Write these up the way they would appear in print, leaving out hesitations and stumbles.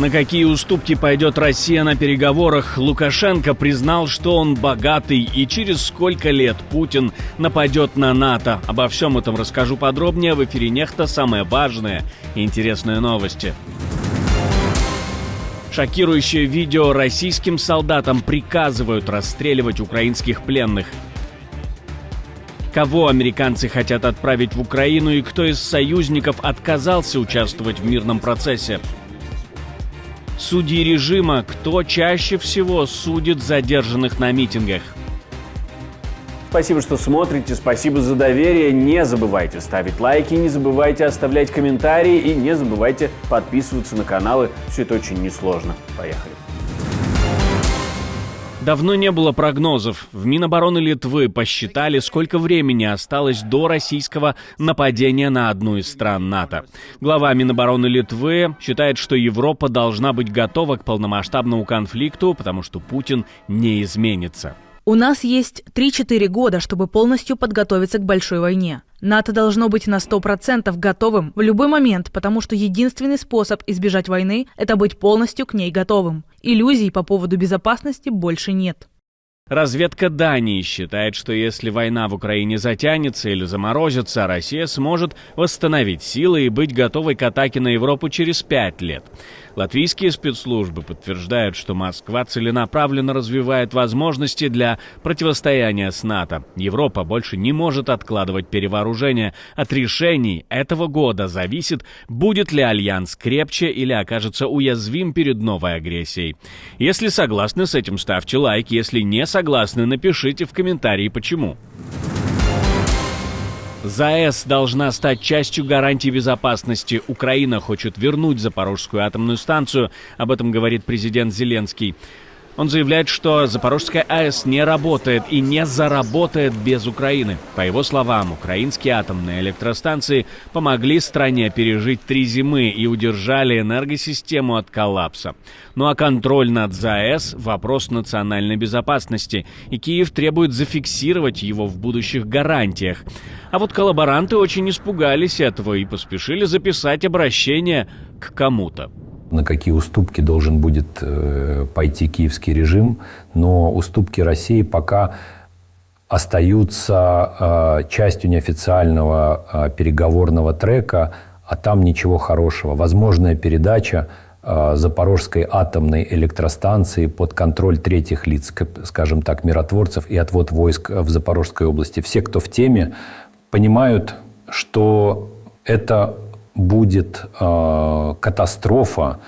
На какие уступки пойдет Россия на переговорах? Лукашенко признал, что он богатый, и через сколько лет Путин нападет на НАТО. Обо всем этом расскажу подробнее в эфире «Нехта». Самые важные и интересные новости. Шокирующее видео: российским солдатам приказывают расстреливать украинских пленных. Кого американцы хотят отправить в Украину и кто из союзников отказался участвовать в мирном процессе? Судьи режима: кто чаще всего судит задержанных на митингах? Спасибо, что смотрите, спасибо за доверие. Не забывайте ставить лайки, не забывайте оставлять комментарии и не забывайте подписываться на каналы. Все это очень несложно. Поехали. Давно не было прогнозов. В Минобороны Литвы посчитали, сколько времени осталось до российского нападения на одну из стран НАТО. Глава Минобороны Литвы считает, что Европа должна быть готова к полномасштабному конфликту, потому что Путин не изменится. У нас есть 3-4 года, чтобы полностью подготовиться к большой войне. НАТО должно быть на 100% готовым в любой момент, потому что единственный способ избежать войны – это быть полностью к ней готовым. Иллюзий по поводу безопасности больше нет. Разведка Дании считает, что если война в Украине затянется или заморозится, Россия сможет восстановить силы и быть готовой к атаке на Европу через 5 лет. Латвийские спецслужбы подтверждают, что Москва целенаправленно развивает возможности для противостояния с НАТО. Европа больше не может откладывать перевооружение. От решений этого года зависит, будет ли альянс крепче или окажется уязвим перед новой агрессией. Если согласны с этим, ставьте лайк. Если не согласны, напишите в комментарии, почему. ЗАЭС должна стать частью гарантий безопасности. Украина хочет вернуть Запорожскую атомную станцию. Об этом говорит президент Зеленский. Он заявляет, что Запорожская АЭС не работает и не заработает без Украины. По его словам, украинские атомные электростанции помогли стране пережить 3 зимы и удержали энергосистему от коллапса. Ну а контроль над ЗАЭС – вопрос национальной безопасности, и Киев требует зафиксировать его в будущих гарантиях. А вот коллаборанты очень испугались этого и поспешили записать обращение к кому-то. На какие уступки должен будет пойти киевский режим, но уступки России пока остаются частью неофициального переговорного трека, а там ничего хорошего. Возможная передача Запорожской атомной электростанции под контроль третьих лиц, скажем так, миротворцев, и отвод войск в Запорожской области. Все, кто в теме, понимают, что это будет катастрофа.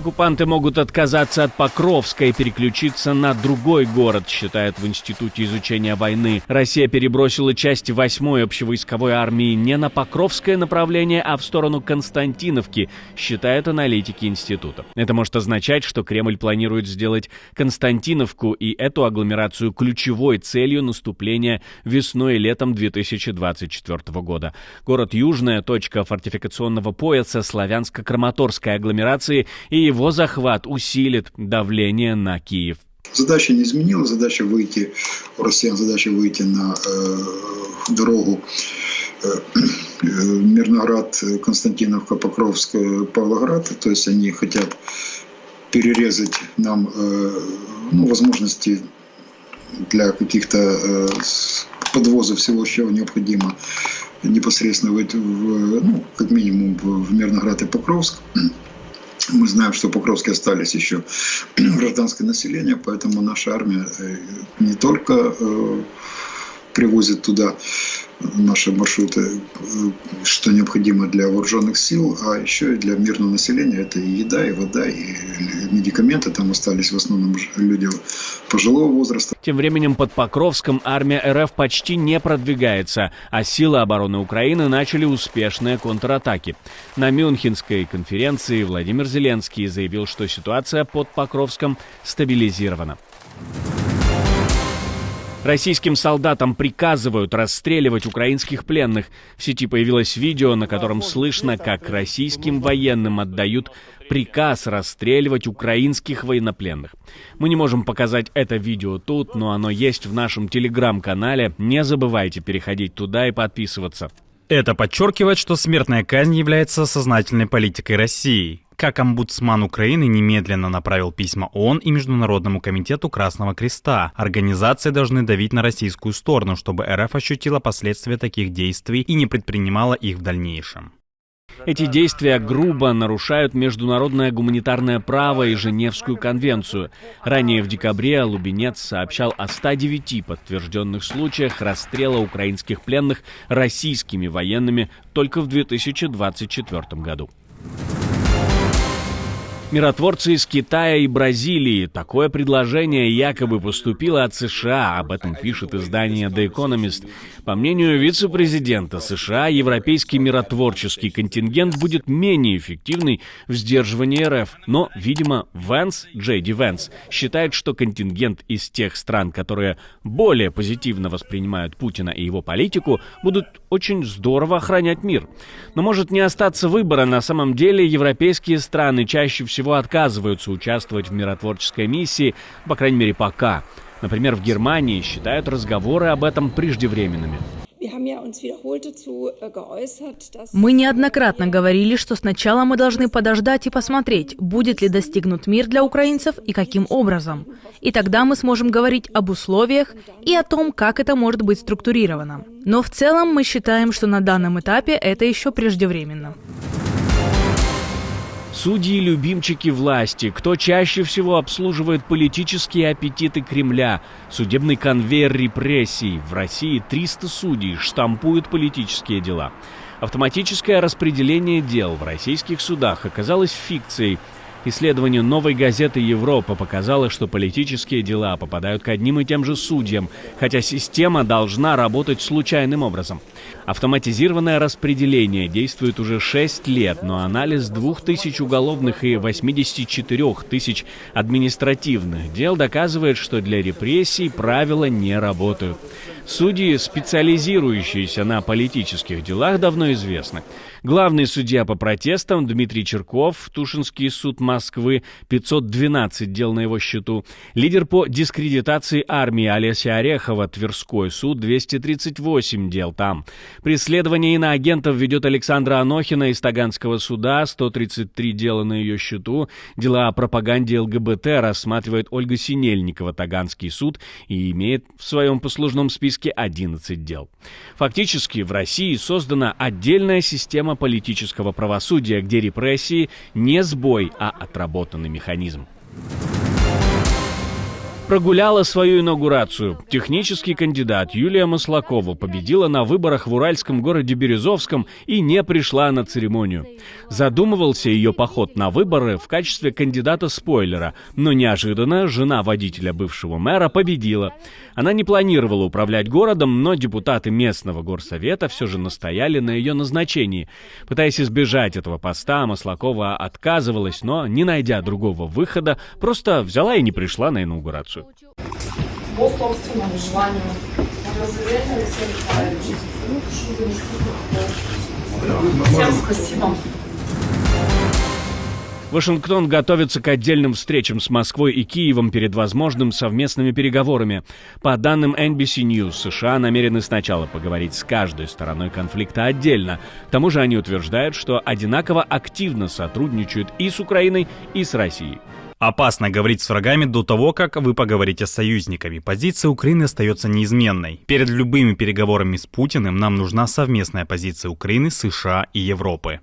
Оккупанты могут отказаться от Покровска и переключиться на другой город, считают в Институте изучения войны. Россия перебросила части 8-й общевойсковой армии не на Покровское направление, а в сторону Константиновки, считают аналитики института. Это может означать, что Кремль планирует сделать Константиновку и эту агломерацию ключевой целью наступления весной и летом 2024 года. Город — южная точка фортификационного пояса Славянско-Краматорской агломерации, и его захват усилит давление на Киев. Задача не изменилась, у россиян задача выйти на дорогу Мирноград, Константиновка, Покровск, Павлоград. То есть они хотят перерезать нам возможности для каких-то подвозов всего, что необходимо непосредственно как минимум в Мирноград и Покровск. Мы знаем, что в Покровске остались еще гражданское население, поэтому наша армия не только привозит туда наши маршруты, что необходимо для вооруженных сил, а еще и для мирного населения. Это и еда, и вода, и медикаменты. Там остались в основном люди пожилого возраста. Тем временем под Покровском армия РФ почти не продвигается, а силы обороны Украины начали успешные контратаки. На Мюнхенской конференции Владимир Зеленский заявил, что ситуация под Покровском стабилизирована. Российским солдатам приказывают расстреливать украинских пленных. В сети появилось видео, на котором слышно, как российским военным отдают приказ расстреливать украинских военнопленных. Мы не можем показать это видео тут, но оно есть в нашем телеграм-канале. Не забывайте переходить туда и подписываться. Это подчеркивает, что смертная казнь является сознательной политикой России. Как омбудсман Украины немедленно направил письма ООН и Международному комитету Красного Креста. Организации должны давить на российскую сторону, чтобы РФ ощутила последствия таких действий и не предпринимала их в дальнейшем. Эти действия грубо нарушают международное гуманитарное право и Женевскую конвенцию. Ранее в декабре Лубенец сообщал о 109 подтвержденных случаях расстрела украинских пленных российскими военными только в 2024 году. Миротворцы из Китая и Бразилии. Такое предложение якобы поступило от США, об этом пишет издание The Economist. По мнению вице-президента США, европейский миротворческий контингент будет менее эффективный в сдерживании РФ. Но, видимо, Джей Ди Венс считает, что контингент из тех стран, которые более позитивно воспринимают Путина и его политику, будут очень здорово охранять мир. Но может не остаться выбора. На самом деле европейские страны чаще всего отказываются участвовать в миротворческой миссии, по крайней мере пока. Например, в Германии считают разговоры об этом преждевременными. Мы неоднократно говорили, что сначала мы должны подождать и посмотреть, будет ли достигнут мир для украинцев и каким образом. И тогда мы сможем говорить об условиях и о том, как это может быть структурировано. Но в целом мы считаем, что на данном этапе это еще преждевременно. Судьи – любимчики власти. Кто чаще всего обслуживает политические аппетиты Кремля? Судебный конвейер репрессий. В России 300 судей штампуют политические дела. Автоматическое распределение дел в российских судах оказалось фикцией. Исследование «Новой газеты Европа» показало, что политические дела попадают к одним и тем же судьям, хотя система должна работать случайным образом. Автоматизированное распределение действует уже 6 лет, но анализ 2000 уголовных и 84 тысяч административных дел доказывает, что для репрессий правила не работают. Судьи, специализирующиеся на политических делах, давно известны. Главный судья по протестам Дмитрий Черков, Тушинский суд Москвы, 512 дел на его счету. Лидер по дискредитации армии Олеся Орехова, Тверской суд, 238 дел там. Преследование иноагентов ведет Александра Анохина из Таганского суда, 133 дела на ее счету. Дела о пропаганде ЛГБТ рассматривает Ольга Синельникова, Таганский суд, и имеет в своем послужном списке 11 дел. Фактически в России создана отдельная система политического правосудия, где репрессии не сбой, а отработанный механизм. Прогуляла свою инаугурацию. Технический кандидат Юлия Маслакова победила на выборах в уральском городе Березовском и не пришла на церемонию. Задумывался ее поход на выборы в качестве кандидата-спойлера, но неожиданно жена водителя бывшего мэра победила. Она не планировала управлять городом, но депутаты местного горсовета все же настояли на ее назначении. Пытаясь избежать этого поста, Маслакова отказывалась, но, не найдя другого выхода, просто взяла и не пришла на инаугурацию. По собственному желанию. Всем спасибо. Вашингтон готовится к отдельным встречам с Москвой и Киевом перед возможными совместными переговорами. По данным NBC News, США намерены сначала поговорить с каждой стороной конфликта отдельно. К тому же они утверждают, что одинаково активно сотрудничают и с Украиной, и с Россией. Опасно говорить с врагами до того, как вы поговорите с союзниками. Позиция Украины остается неизменной. Перед любыми переговорами с Путиным нам нужна совместная позиция Украины, США и Европы.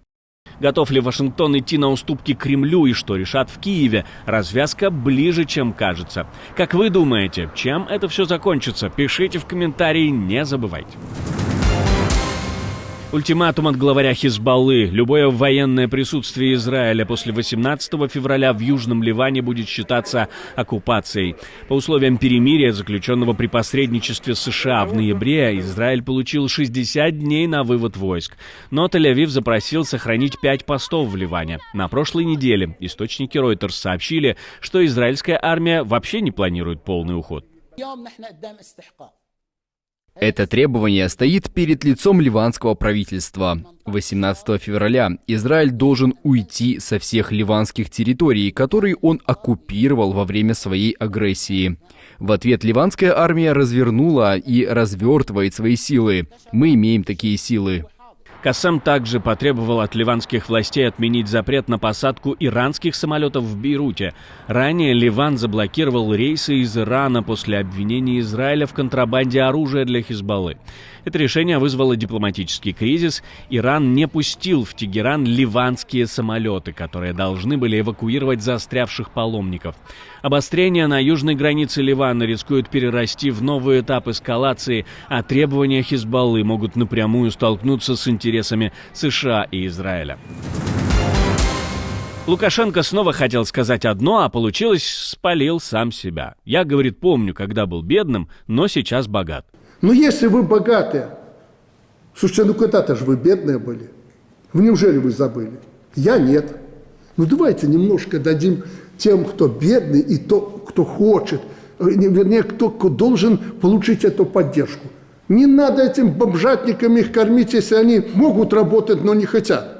Готов ли Вашингтон идти на уступки Кремлю и что решат в Киеве? Развязка ближе, чем кажется. Как вы думаете, чем это все закончится? Пишите в комментарии, не забывайте. Ультиматум от главаря Хизбаллы. Любое военное присутствие Израиля после 18 февраля в Южном Ливане будет считаться оккупацией. По условиям перемирия, заключенного при посредничестве США в ноябре, Израиль получил 60 дней на вывод войск. Но Тель-Авив запросил сохранить 5 постов в Ливане. На прошлой неделе источники Reuters сообщили, что израильская армия вообще не планирует полный уход. Это требование стоит перед лицом ливанского правительства. 18 февраля Израиль должен уйти со всех ливанских территорий, которые он оккупировал во время своей агрессии. В ответ ливанская армия развернула и развертывает свои силы. Мы имеем такие силы. Кассем также потребовал от ливанских властей отменить запрет на посадку иранских самолетов в Бейруте. Ранее Ливан заблокировал рейсы из Ирана после обвинения Израиля в контрабанде оружия для Хизбаллы. Это решение вызвало дипломатический кризис. Иран не пустил в Тегеран ливанские самолеты, которые должны были эвакуировать застрявших паломников. Обострение на южной границе Ливана рискует перерасти в новый этап эскалации, а требования Хизбаллы могут напрямую столкнуться с интересами США и Израиля. Лукашенко снова хотел сказать одно, а получилось, спалил сам себя. Я, говорит, помню, когда был бедным, но сейчас богат. Но если вы богатые, слушайте, ну когда-то же вы бедные были. Неужели вы забыли? Я нет. Ну давайте немножко дадим тем, кто бедный, и кто хочет, вернее, кто должен получить эту поддержку. Не надо этим бомжатникам их кормить, если они могут работать, но не хотят.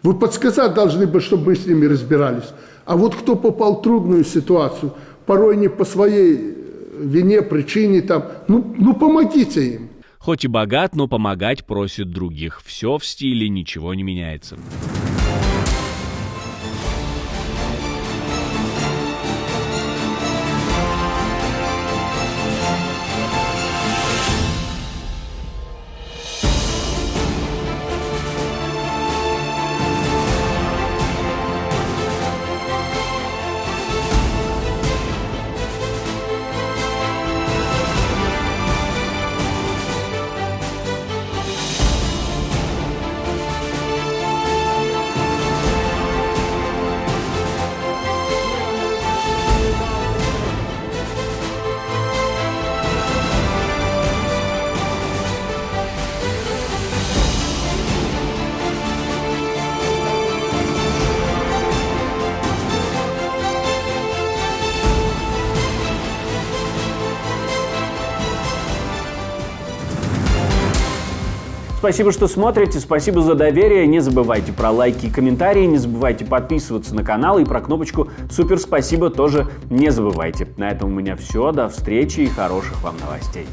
Вы подсказать должны быть, чтобы мы с ними разбирались. А вот кто попал в трудную ситуацию, порой не по своей вине, причине, там, ну помогите им. Хоть и богат, но помогать просит других. Все в стиле, ничего не меняется. Спасибо, что смотрите, спасибо за доверие. Не забывайте про лайки и комментарии, не забывайте подписываться на канал и про кнопочку «Супер спасибо» тоже не забывайте. На этом у меня все. До встречи и хороших вам новостей.